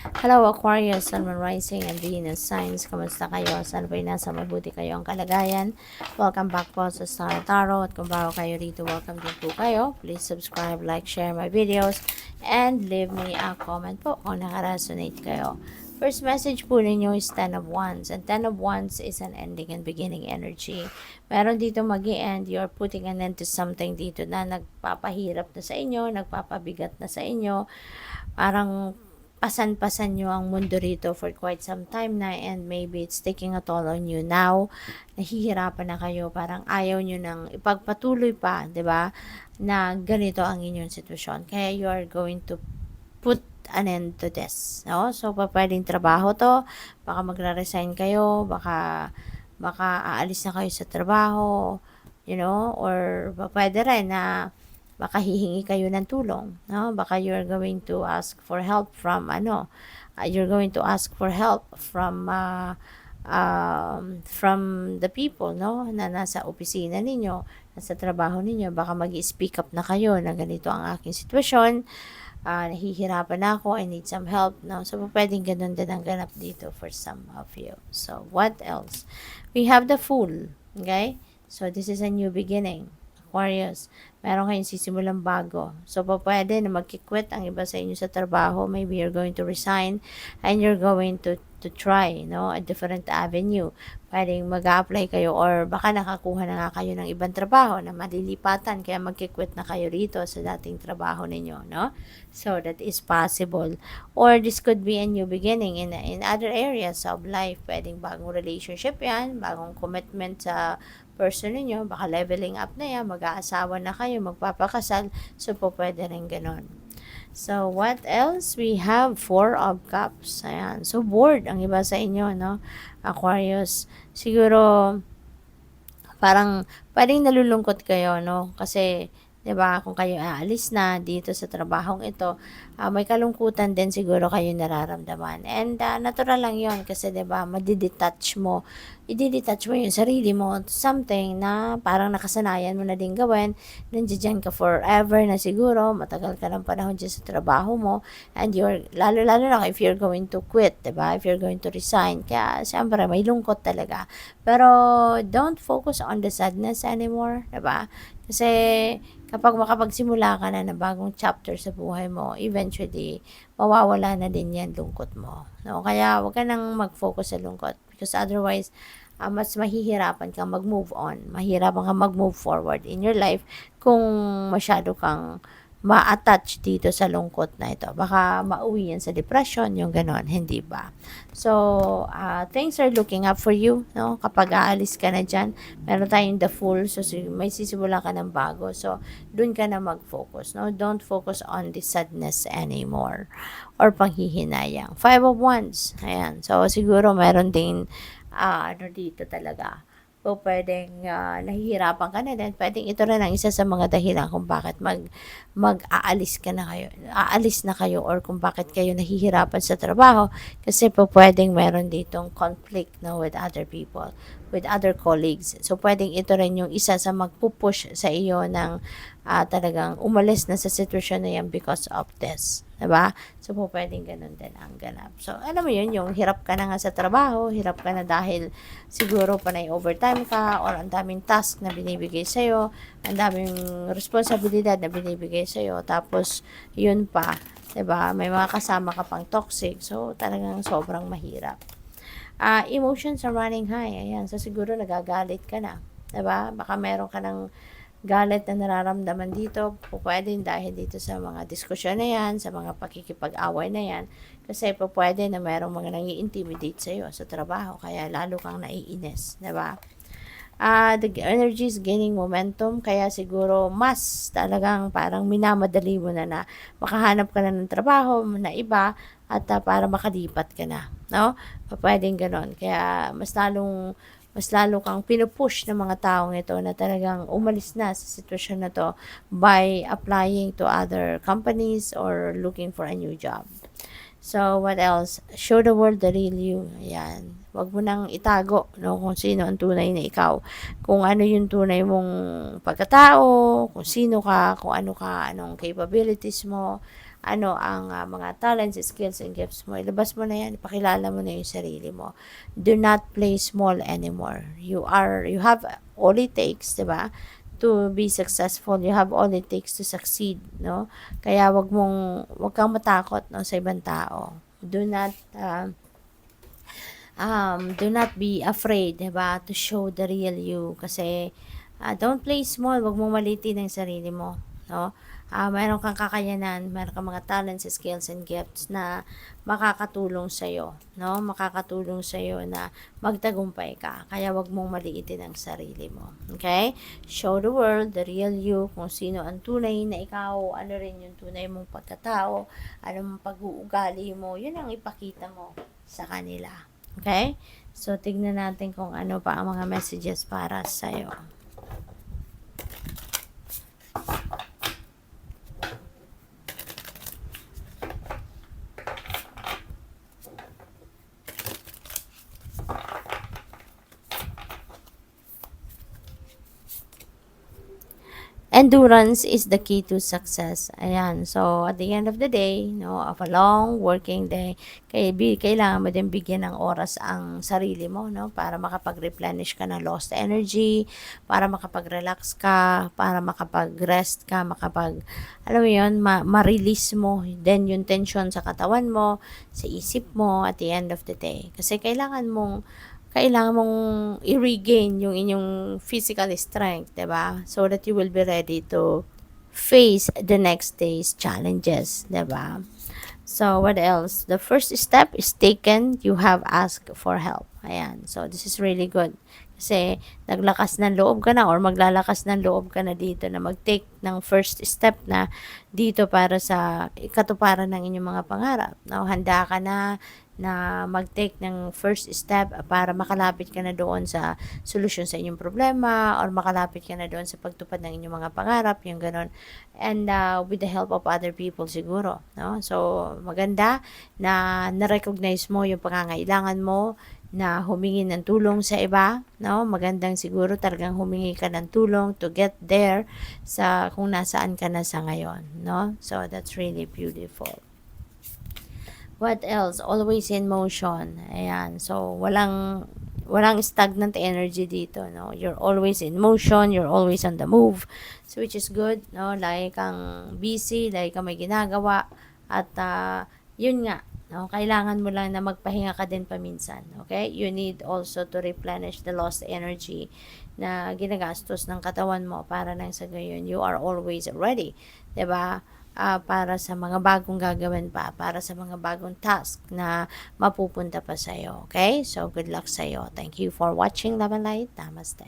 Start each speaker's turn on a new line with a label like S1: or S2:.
S1: Hello Aquarius, Sun, Moon, Rising, and Venus signs. Kamusta kayo? Sana po nasa mabuti kayo ang kalagayan. Welcome back po sa Star Tarot. At kung bago kayo rito, welcome din po kayo. Please subscribe, like, share my videos, and leave me a comment po kung nakaresonate kayo. First message po ninyo is Ten of Wands. And Ten of Wands is an ending and beginning energy. Meron dito mag-i-end. You're putting an end to something dito na nagpapahirap na sa inyo, nagpapabigat na sa inyo. Parang pasan-pasan nyo ang mundo rito for quite some time na, and maybe it's taking a toll on you now. Nahihirapan na kayo, parang ayaw nyo nang ipagpatuloy pa, 'di ba? Na ganito ang inyong sitwasyon. Kaya you are going to put an end to this, no? So pwedeng trabaho 'to, baka magre-resign kayo, baka aalis na kayo sa trabaho, or pwede rin na baka hihingi kayo ng tulong, no? Baka you're going to ask for help from you're going to ask for help from the people, no, na nasa opisina ninyo, nasa trabaho ninyo. Baka mag-speak up na kayo na ganito ang aking sitwasyon, nahihirapan na ako, I need some help, no? So pwedeng ganun din ang ganap dito for some of you. So what else? We have the Fool, okay? So this is a new beginning, Aquarius. Meron kayong sisimulang bago. So, pwede na magkikwit ang iba sa inyo sa trabaho. Maybe you're going to resign and you're going to try, a different avenue. Pwedeng mag-apply kayo, or baka nakakuha na nga kayo ng ibang trabaho na malilipatan, kaya magkikwit na kayo rito sa dating trabaho ninyo, no? So, that is possible. Or this could be a new beginning in other areas of life. Pwedeng bagong relationship yan, bagong commitment sa person ninyo, baka leveling up na yan, mag-aasawa na kayo, magpapakasal, so pwede rin ganon. So, what else? We have Four of Cups. Ayan. So, bored ang iba sa inyo, no? Aquarius. Siguro, parang, pwedeng nalulungkot kayo, no? Kasi, 'di ba, kung kayo aalis na dito sa trabahong ito, may kalungkutan din siguro kayo nararamdaman. And natural lang 'yon kasi 'di ba, i-detach mo yung sarili mo to something na parang nakasanayan mo na din gawin. Nandiyan ka forever na siguro, matagal ka ng panahon diyan sa trabaho mo, and lalo na if you're going to quit, 'di ba? If you're going to resign, kaya siyempre may lungkot talaga. Pero don't focus on the sadness anymore, 'di ba? Kasi kapag makapagsimula ka na ng bagong chapter sa buhay mo, eventually, mawawala na din yan lungkot mo, no? Kaya huwag ka nang mag-focus sa lungkot, because otherwise, mas mahihirapan kang mag-move on, mahirapan kang mag-move forward in your life kung masyado kang ma-attach dito sa lungkot na ito. Baka mauwi yan sa depression, yung ganon, hindi ba? So, things are looking up for you, no? Kapag aalis ka na dyan, meron tayong the Fool, so may sisimula ka ng bago. So, dun ka na mag-focus, no? Don't focus on the sadness anymore or panghihinayang. Five of Wands, ayan. So, siguro meron din, dito talaga. So, pwedeng nahihirapan ka na din. Pwedeng ito rin ang isa sa mga dahilan kung bakit aalis na kayo, or kung bakit kayo nahihirapan sa trabaho. Kasi pwedeng meron ditong conflict, no, with other people, with other colleagues. So, pwedeng ito rin yung isa sa magpupush sa iyo ng talagang umalis na sa sitwasyon na yan because of this. Diba? So, pwedeng ganun din ang ganap. So, alam mo yun, yung hirap ka na nga sa trabaho, hirap ka na dahil siguro panay overtime ka, or ang daming task na binibigay sa'yo, ang daming responsibilidad na binibigay sa'yo, tapos yun pa, 'di ba? May mga kasama ka pang toxic, so talagang sobrang mahirap. Emotions are running high, ayan, so siguro nagagalit ka na, 'di ba? Baka meron ka ng galit na nararamdaman dito, pwede dahil dito sa mga diskusyon na yan, sa mga pakikipag-away na yan, kasi pwede na merong mga nang-i-intimidate sa'yo sa trabaho, kaya lalo kang naiinis, 'di ba? The energy is gaining momentum, kaya siguro mas talagang parang minamadali mo na makahanap ka na ng trabaho na iba, at para makalipat ka na, no? Pwedeng ganon, kaya mas lalo kang pinupush ng mga taong ito na talagang umalis na sa sitwasyon na to by applying to other companies or looking for a new job. So, what else? Show the world the real you. Ayan. Huwag mo nang itago, no, kung sino ang tunay na ikaw. Kung ano yung tunay mong pagkatao, kung sino ka, kung ano ka, anong capabilities mo. ang mga talents, skills, and gifts mo. Ilabas mo na yan, ipakilala mo na yung sarili mo. Do not play small anymore. You have all it takes, diba? To be successful, you have all it takes to succeed, no? Kaya wag kang matakot, no, sa ibang tao. Do not be afraid, diba, to show the real you. Kasi, don't play small, wag mong maliitin ang sarili mo, no? Mayroon kang kakayanan, mayroon kang mga talents, skills, and gifts na makakatulong sa'yo, no? Makakatulong sa'yo na magtagumpay ka. Kaya wag mong maliitin ang sarili mo. Okay? Show the world the real you, kung sino ang tunay na ikaw, ano rin yung tunay mong pagkatao, ano mong pag-uugali mo, yun ang ipakita mo sa kanila. Okay? So, tignan natin kung ano pa ang mga messages para sa'yo. Endurance is the key to success. Ayan. So, at the end of the day, no, of a long working day, kailangan mo din bigyan ng oras ang sarili mo, no, para makapag-replenish ka ng lost energy, para makapag-relax ka, para makapag-rest ka, alam mo yun, ma-release mo then yung tension sa katawan mo, sa isip mo at the end of the day. Kasi kailangan mong i-regain yung inyong physical strength, diba? So that you will be ready to face the next day's challenges, diba? So, what else? The first step is taken. You have asked for help. Ayan. So, this is really good. Kasi, naglakas ng loob ka na or maglalakas ng loob ka na dito na mag-take ng first step na dito para sa katuparan ng inyong mga pangarap. Now, handa ka na mag-take ng first step para makalapit ka na doon sa solusyon sa inyong problema or makalapit ka na doon sa pagtupad ng inyong mga pangarap, yung ganon. And with the help of other people siguro, no? So, maganda na na-recognize mo yung pangangailangan mo na humingi ng tulong sa iba, no? Magandang siguro talagang humingi ka ng tulong to get there sa kung nasaan ka na sa ngayon, no? So, that's really beautiful. What else? Always in motion. Ayan. So, walang stagnant energy dito, no? You're always in motion, you're always on the move. So, which is good, no? Like kang busy, like kang may ginagawa. At, yun nga, no? Kailangan mo lang na magpahinga ka din paminsan, okay? You need also to replenish the lost energy na ginagastos ng katawan mo para nang sa gayon, you are always ready, 'di ba? Para sa mga bagong gagawin pa, para sa mga bagong task na mapupunta pa sa'yo. Okay? So, good luck sa'yo. Thank you for watching. Love and Light. Namaste.